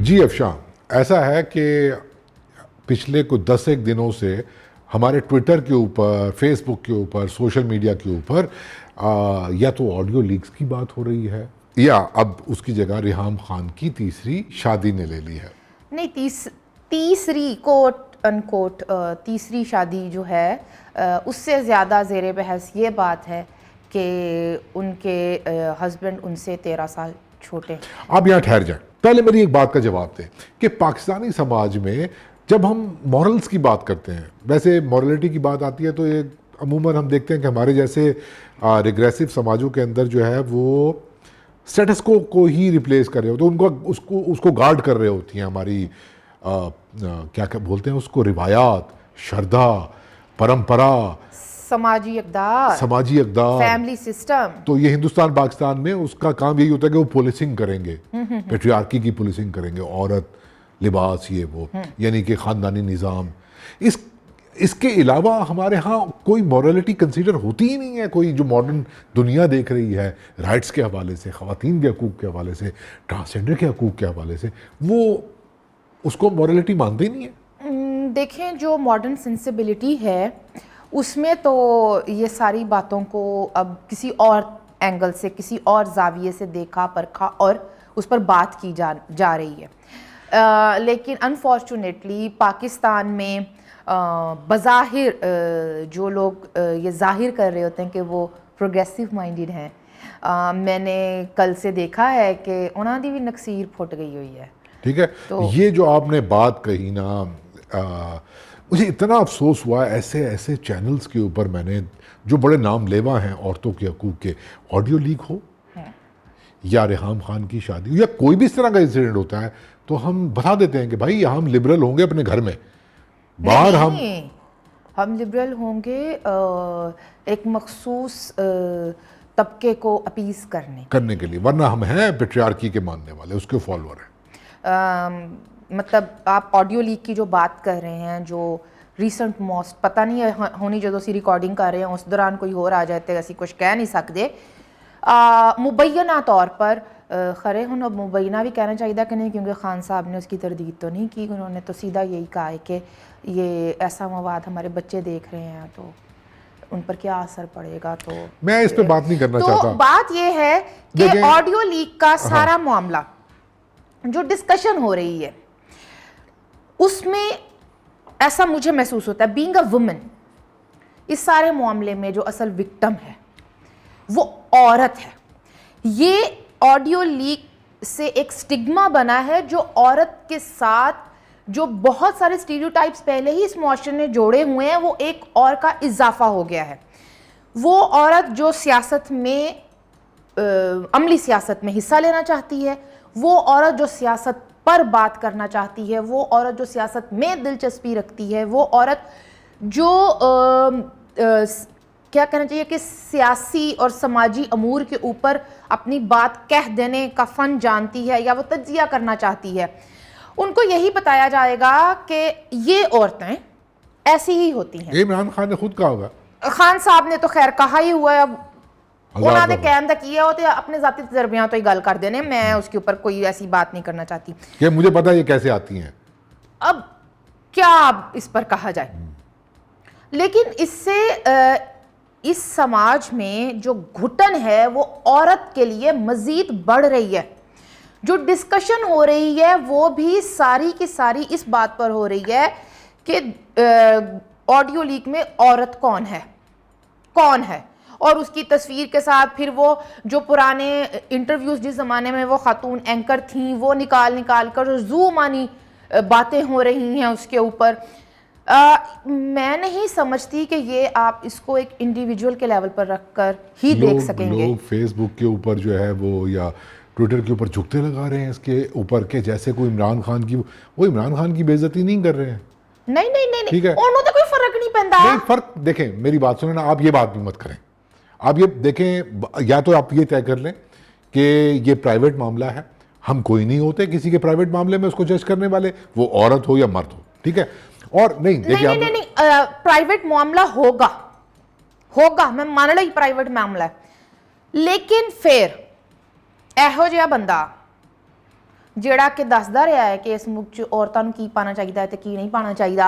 جی افشاں، ایسا ہے کہ پچھلے کچھ 10 دنوں سے ہمارے ٹویٹر کے اوپر، فیس بک کے اوپر، سوشل میڈیا کے اوپر یا تو آڈیو لیکس کی بات ہو رہی ہے یا اب اس کی جگہ ریحام خان کی تیسری شادی نے لے لی ہے. نہیں، تیسری کوٹ ان کوٹ تیسری شادی جو ہے اس سے زیادہ زیر بحث یہ بات ہے کہ ان کے ہسبینڈ ان سے 13 سال چھوٹے. آپ یہاں ٹھہر جائیں، پہلے میری ایک بات کا جواب دیں کہ پاکستانی سماج میں جب ہم مورلز کی بات کرتے ہیں، ویسے مورلٹی کی بات آتی ہے تو یہ عموماً ہم دیکھتے ہیں کہ ہمارے جیسے ریگریسو سماجوں کے اندر جو ہے وہ سٹیٹس کو ہی ریپلیس کر رہے ہوتے ہیں، اس کو گارڈ کر رہے ہوتی ہیں ہماری کیا بولتے ہیں اس کو، روایات، شردا، پرمپرا، سماجی اقدار، فیملی سسٹم. تو یہ ہندوستان پاکستان میں اس کا کام یہی ہوتا ہے کہ وہ پولیسنگ کریں گے، پیٹریارکی کی پولیسنگ کریں گے، عورت، لباس، یہ وہ، یعنی کہ خاندانی نظام. اس کے علاوہ ہمارے ہاں کوئی مورالٹی کنسیڈر ہوتی ہی نہیں ہے. کوئی جو ماڈرن دنیا دیکھ رہی ہے رائٹس کے حوالے سے، خواتین کے حقوق کے حوالے سے، ٹرانسجنڈر کے حقوق کے حوالے سے، وہ اس کو مورالٹی مانتے ہی نہیں ہے. دیکھیں، جو ماڈرن سینسیبلٹی ہے اس میں تو یہ ساری باتوں کو اب کسی اور اینگل سے، کسی اور زاویے سے دیکھا پرکھا اور اس پر بات کی جا رہی ہے. لیکن انفارچونیٹلی پاکستان میں بظاہر جو لوگ یہ ظاہر کر رہے ہوتے ہیں کہ وہ پروگریسو مائنڈڈ ہیں، میں نے کل سے دیکھا ہے کہ انہاں دی بھی نکسیر پھٹ گئی ہوئی ہے. ٹھیک ہے، یہ جو آپ نے بات کہی نا، مجھے اتنا افسوس ہوا. ایسے چینلز کے اوپر میں نے جو بڑے نام لیوا ہیں عورتوں کے حقوق کے، آڈیو لیک ہو یا ریحام خان کی شادی ہو یا کوئی بھی اس طرح کا انسیڈنٹ ہوتا ہے تو ہم بتا دیتے ہیں کہ بھائی ہم لبرل ہوں گے اپنے گھر میں، باہر ہم لبرل ہوں گے ایک مخصوص طبقے کو اپیز کرنے کے لیے، ورنہ ہم ہیں پیٹریارکی کے ماننے والے، اس کے فالوور ہیں. مطلب آپ آڈیو لیک کی جو بات کر رہے ہیں، جو ریسنٹ موسٹ پتہ نہیں ہے ہونی جدو اسی ریکارڈنگ کر رہے ہیں اس دوران کوئی اور آ جاتے اسی کچھ کہہ نہیں سکتے. مبینہ طور پر خرے ہن اب مبینہ بھی کہنا چاہیے کہ نہیں، کیونکہ خان صاحب نے اس کی تردید تو نہیں کی. انہوں نے تو سیدھا یہی کہا ہے کہ یہ ایسا مواد ہمارے بچے دیکھ رہے ہیں تو ان پر کیا اثر پڑے گا. تو میں اس پہ بات نہیں کرنا چاہتا. تو بات یہ ہے کہ آڈیو لیک کا سارا معاملہ جو ڈسکشن ہو رہی ہے اس میں ایسا مجھے محسوس ہوتا ہے، بینگ اے وومن، اس سارے معاملے میں جو اصل وکٹم ہے وہ عورت ہے. یہ آڈیو لیک سے ایک سٹگما بنا ہے جو عورت کے ساتھ جو بہت سارے اسٹیریوٹائپس پہلے ہی اس معاشرے نے جوڑے ہوئے ہیں، وہ ایک اور کا اضافہ ہو گیا ہے. وہ عورت جو سیاست میں عملی سیاست میں حصہ لینا چاہتی ہے، وہ عورت جو سیاست پر بات کرنا چاہتی ہے، وہ عورت جو سیاست میں دلچسپی رکھتی ہے، وہ عورت جو کیا کہنا چاہیے کہ سیاسی اور سماجی امور کے اوپر اپنی بات کہہ دینے کا فن جانتی ہے یا وہ تجزیہ کرنا چاہتی ہے، ان کو یہی بتایا جائے گا کہ یہ عورتیں ایسی ہی ہوتی ہیں. عمران خان نے خود کہا ہوگا. خان صاحب نے تو خیر کہا ہی ہوا ہے. اب انہوں نے کہنا کیا ہوتے اپنے ذاتی تجربیاں تو ہی گل کر دینے، میں اس کے اوپر کوئی ایسی بات نہیں کرنا چاہتی کہ مجھے پتا یہ کیسے آتی ہیں. اب کیا اس پر کہا جائے. لیکن اس سے اس سماج میں جو گھٹن ہے وہ عورت کے لیے مزید بڑھ رہی ہے. جو ڈسکشن ہو رہی ہے وہ بھی ساری کی ساری اس بات پر ہو رہی ہے کہ آڈیو لیک میں عورت کون ہے، اور اس کی تصویر کے ساتھ پھر وہ جو پرانے انٹرویوز جس زمانے میں وہ خاتون اینکر تھیں وہ نکال کر زو مانی باتیں ہو رہی ہیں اس کے اوپر. میں نہیں سمجھتی کہ یہ آپ اس کو ایک انڈیویجول کے لیول پر رکھ کر ہی دیکھ سکیں گے. لوگ فیس بک کے اوپر جو ہے وہ یا ٹویٹر کے اوپر جھکتے لگا رہے ہیں اس کے اوپر کہ جیسے کوئی عمران خان کی، وہ عمران خان کی بے عزتی نہیں کر رہے ہیں. نہیں ٹھیک ہے، انہوں تو کوئی فرق نہیں پڑتا. نہیں فرق، دیکھیں میری بات سنیں نا، آپ یہ بات بھی مت کریں. آپ یہ دیکھیں، یا تو آپ یہ طے کر لیں کہ یہ پرائیویٹ معاملہ ہے، ہم کوئی نہیں ہوتے کسی کے پرائیویٹ معاملے میں اس کو جج کرنے والے، وہ عورت ہو یا مرد ہو. ٹھیک ہے، اور نہیں پرائیویٹ معاملہ ہوگا میں مان رہی پرائیویٹ معاملہ ہے، لیکن پھر ایہو جہا بندہ ਜਿਹੜਾ ਕਿ ਦੱਸਦਾ ਰਿਹਾ ਹੈ ਕਿ ਇਸ ਮੁਲਕ 'ਚ ਔਰਤਾਂ ਨੂੰ ਕੀ ਪਾਣਾ ਚਾਹੀਦਾ ਹੈ ਤੇ ਕੀ ਨਹੀਂ ਪਾਣਾ ਚਾਹੀਦਾ,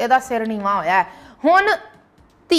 ਇਹਦਾ ਸਿਰ ਨੀਵਾ ਹੋਇਆ ਹੈ, ਹੁਣ ਧੀ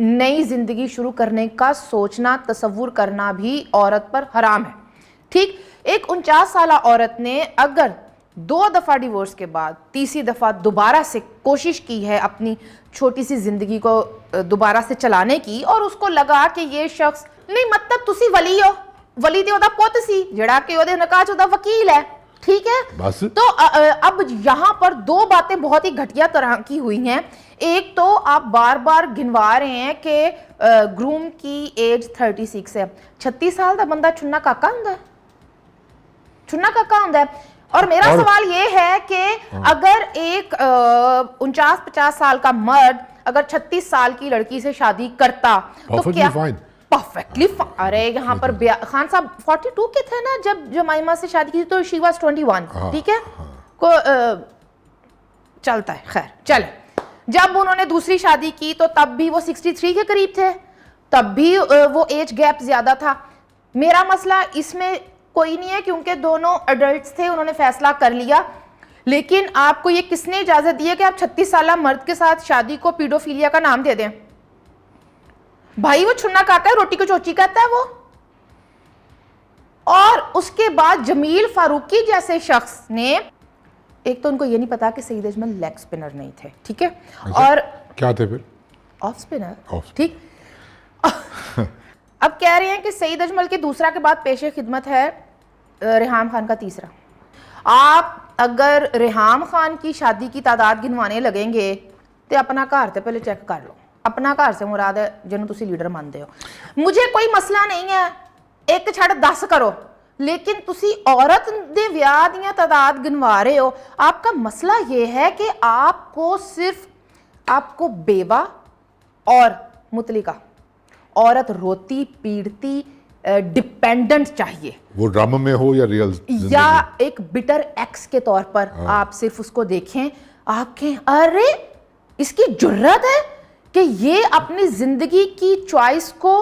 نئی زندگی شروع کرنے کا سوچنا تصور کرنا بھی عورت پر حرام ہے. ٹھیک, ایک 49 سالہ عورت نے اگر 2 دفعہ ڈیورس کے بعد تیسری دفعہ دوبارہ سے کوشش کی ہے اپنی چھوٹی سی زندگی کو دوبارہ سے چلانے کی, اور اس کو لگا کہ یہ شخص نہیں, مطلب تسی ولی ہو, ولی تے اودا پوت سی جڑا کہ اودے نکاح چ اودا وکیل ہے, ٹھیک ہے. بس تو اب یہاں پر 2 باتیں بہت ہی گھٹیا طرح کی ہوئی ہیں. ایک تو آپ بار بار گنوا رہے ہیں کہ گروم کی ایج 36 ہے. 36 سال دا بندہ چھنا کاکا ہوندا ہے, چھنا کاکا ہوندا ہے. اور میرا سوال یہ ہے کہ اگر ایک 49-50 سال کا مرد اگر 36 سال کی لڑکی سے شادی کرتا تو کیا پرفیکٹلی, ارے یہاں پر خان صاحب 42 کے تھے نا جب جمائمہ سے شادی کی تو شی واز 21, ٹھیک ہے, کو چلتا ہے, خیر چلے. جب انہوں نے دوسری شادی کی تو تب بھی وہ 63 کے قریب تھے, تب بھی وہ ایج گیپ زیادہ تھا. میرا مسئلہ اس میں کوئی نہیں ہے کیونکہ دونوں ایڈلٹس تھے, انہوں نے فیصلہ کر لیا. لیکن آپ کو یہ کس نے اجازت دی ہے کہ آپ 36 سالہ مرد کے ساتھ شادی کو پیڈوفیلیا کا نام دے دیں؟ بھائی وہ چھنا کاکا ہے, روٹی کو چوچی کہتا ہے وہ. اور اس کے بعد جمیل فاروقی جیسے شخص نے, ایک تو ان کو یہ نہیں پتا کہ سعید اجمل لیگ سپنر نہیں تھے, ٹھیک ہے, اور کیا تھے پھر آف سپنر, ٹھیک. اب کہہ رہے ہیں کہ سعید اجمل کے دوسرا کے بعد پیش خدمت ہے ریحام خان کا تیسرا. آپ اگر ریحام خان کی شادی کی تعداد گنوانے لگیں گے تو اپنا گھر تے پہلے چیک کر لو. اپنا گھر سے مراد ہے جنہوں تسی لیڈر مانتے ہو. مجھے کوئی مسئلہ نہیں ہے, ایک چھڑ 10 کرو, لیکن تسی عورت دے ویاہ دیاں تعداد گنوا رہے ہو. آپ کا مسئلہ یہ ہے کہ آپ کو صرف آپ کو بیوہ اور مطلقہ عورت روتی پیڑتی ڈیپینڈنٹ چاہیے, وہ ڈرامہ میں ہو یا ریئل, یا ایک بٹر ایکس کے طور پر آپ صرف اس کو دیکھیں, آپ کہیں ارے اس کی جرت ہے کہ یہ اپنی زندگی کی چوائس کو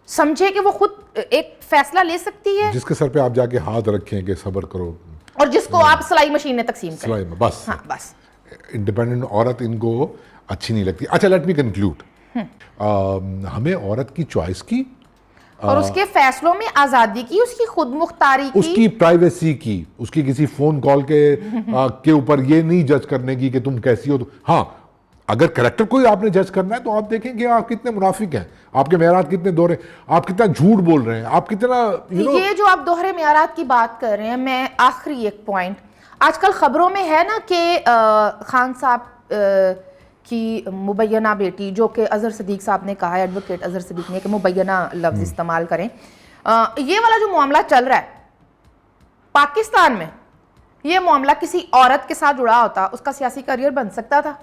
سمجھے کہ وہ خود ایک فیصلہ لے سکتی ہے, جس کے سر پہ آپ جا کے ہاتھ رکھیں کہ صبر کرو, اور جس کو آپ سلائی مشین میں تقسیم کریں. بس ہاں بس انڈیپینڈنٹ عورت ان کو اچھی نہیں لگتی. اچھا لیٹ می کنکلوڈ, ہمیں عورت کی چوائس کی اور اس کے فیصلوں میں آزادی کی, اس کی خود مختاری کی, اس کی پرائیویسی کی, اس کی کسی فون کال کے اوپر یہ نہیں جج کرنے کی کہ تم کیسی ہو. ہاں اگر کریکٹر کوئی آپ نے جج کرنا ہے تو آپ دیکھیں کہ آپ کتنے منافق ہیں, آپ کے معیارات کتنے دوہرے, آپ کتنا جھوٹ بول رہے ہیں, آپ کتنا یہ جو آپ دوہرے معیارات کی بات کر رہے ہیں. میں آخری ایک پوائنٹ, آج کل خبروں میں ہے نا کہ خان صاحب کی مبینہ بیٹی, جو کہ اظہر صدیق صاحب نے کہا ہے, ایڈوکیٹ اظہر صدیق نے, کہ مبینہ لفظ استعمال کریں. یہ والا جو معاملہ چل رہا ہے پاکستان میں, یہ معاملہ کسی عورت کے ساتھ جڑا ہوتا, اس کا سیاسی کریئر بن سکتا تھا.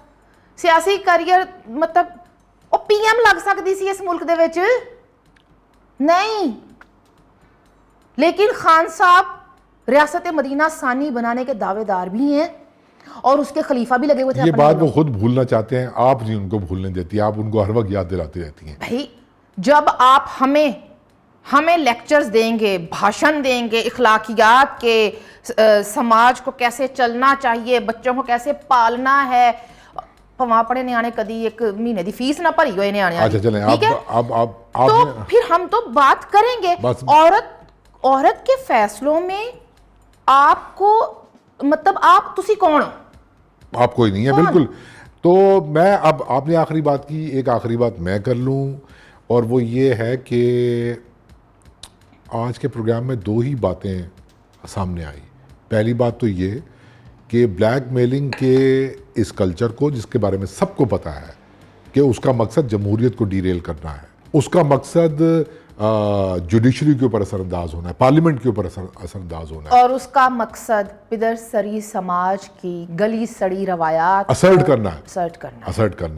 سیاسی کریئر مطلب وہ پی ایم لگ سکتی سی اس ملک دے وچ, نہیں. لیکن خان صاحب ریاست مدینہ ثانی بنانے کے دعوے دار بھی ہیں اور اس کے خلیفہ بھی لگے ہوئے تھے. یہ بات وہ خود بھولنا چاہتے ہیں, آپ نہیں ان کو بھولنے دیتی, آپ ان کو ہر وقت یاد دلاتی رہتی ہیں. بھائی جب آپ ہمیں لیکچرز دیں گے, بھاشن دیں گے اخلاقیات کے, سماج کو کیسے چلنا چاہیے, بچوں کو کیسے پالنا ہے, وہاں پڑے نیانے کدی ایک مہینے دی فیس نہ بھری ہوئے نیانے, اچھا چلیں تو پھر ہم تو بات کریں گے. عورت کے فیصلوں میں آپ کو مطلب آپ تسی کون ہو؟ آپ کوئی نہیں ہے, بالکل. تو میں اب آپ نے آخری بات کی, ایک آخری بات میں کر لوں, اور وہ یہ ہے کہ آج کے پروگرام میں 2 ہی باتیں سامنے آئی. پہلی بات تو یہ کہ بلیک میلنگ کے اس کلچر کو, جس کے بارے میں سب کو پتہ ہے کہ اس کا مقصد جمہوریت کو ڈیریل کرنا ہے, اس کا مقصد جوڈیشری کے اوپر اثر انداز ہونا ہے, پارلیمنٹ کے اوپر اثر انداز ہونا ہے, اور اس کا مقصد پدر سری سماج کی گلی سڑی روایات اسرٹ کرنا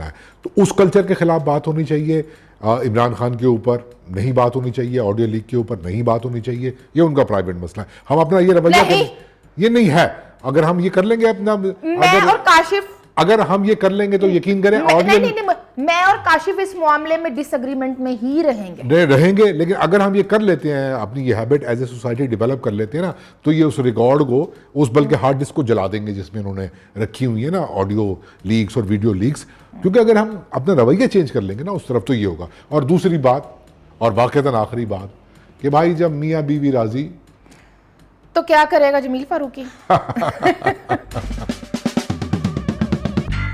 ہے. تو اس کلچر کے خلاف بات ہونی چاہیے. عمران خان کے اوپر نہیں بات ہونی چاہیے, آڈیو لیک کے اوپر نہیں بات ہونی چاہیے, یہ ان کا پرائیویٹ مسئلہ ہے. ہم اپنا یہ رویہ یہ نہیں ہے, اگر ہم یہ کر لیں گے اپنا, میں اور کاشف اگر ہم یہ کر لیں گے تو یقین کریں میں اور کاشف اس معاملے میں ڈس اگریمنٹ میں ہی رہیں گے، لیکن اگر ہم یہ کر لیتے ہیں، اپنی یہ habit as a society develop کر لیتے ہیں نا، تو یہ اس ریکارڈ کو، اس بلکہ ہارڈ ڈسک کو جلا دیں گے جس میں انہوں نے رکھی ہوئی ہے نا آڈیو لیکس اور ویڈیو لیکس. کیونکہ اگر ہم اپنا رویہ چینج کر لیں گے نا اس طرف تو یہ ہوگا. اور دوسری بات، اور واقعتاً آخری بات، کہ بھائی جب میاں بیوی راضی تو کیا کرے گا جمیل فاروقی.